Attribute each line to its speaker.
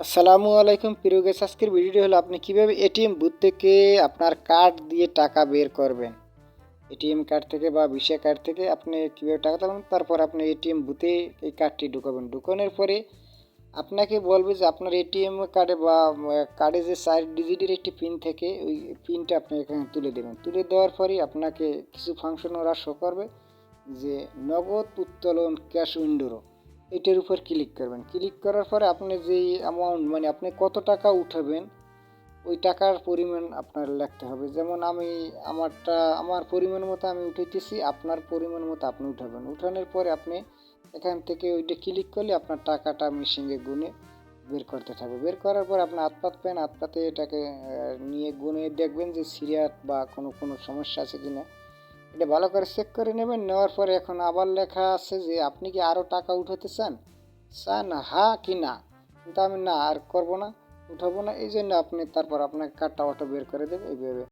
Speaker 1: আসসালামু আলাইকুম প্রিয় গাইস, আজকের ভিডিওটি হলো আপনি কিভাবে এটিএম বুথ থেকে আপনার কার্ড দিয়ে টাকা বের করবেন। এটিএম কার্ড থেকে বা ভিসা কার্ড থেকে আপনি কিভাবে টাকা তুলবেন, তারপর আপনি এটিএম বুথে এই কার্ডটি ঢুকাবেন। ঢুকানোর পরে আপনাকে বলবে যে আপনার এটিএম কার্ডে বা কার্ডে যে 4 ডিজিটের একটি পিন থেকে ওই পিনটা আপনি এখানে তুলে দেবেন। তুলে দেওয়ার পরেই আপনাকে কিছু ফাংশন ওরা শো করবে যে নগদ উত্তোলন ক্যাশ উইন্ডোরও, এটার উপর ক্লিক করবেন। ক্লিক করার পরে আপনি যেই অ্যামাউন্ট মানে আপনি কত টাকা উঠাবেন ওই টাকার পরিমাণ আপনার লিখতে হবে। যেমন আমি আমার পরিমাণ মতো আমি উঠাইতেছি, আপনার পরিমাণ মতো আপনি উঠাবেন। উঠানোর পরে আপনি এখান থেকে ওইটা ক্লিক করলে আপনার টাকাটা মেশিনে গুনে বের করতে থাকবে। বের করার পর আপনি হাত পেন, হাত পাতে এটাকে নিয়ে গুনে দেখবেন যে সিরিয়াত বা কোনো সমস্যা আছে কিনা, এটা ভালো করে চেক করে নেবেন। নেওয়ার পরে এখন আবার লেখা আছে যে আপনি কি আরও টাকা উঠাতে চান, হ্যাঁ কি না। কিন্তু আমি না আর করবো না, উঠাবো না, এই জন্য আপনি তারপর আপনার কার্ডটা অটো বের করে দেবে এইভাবে।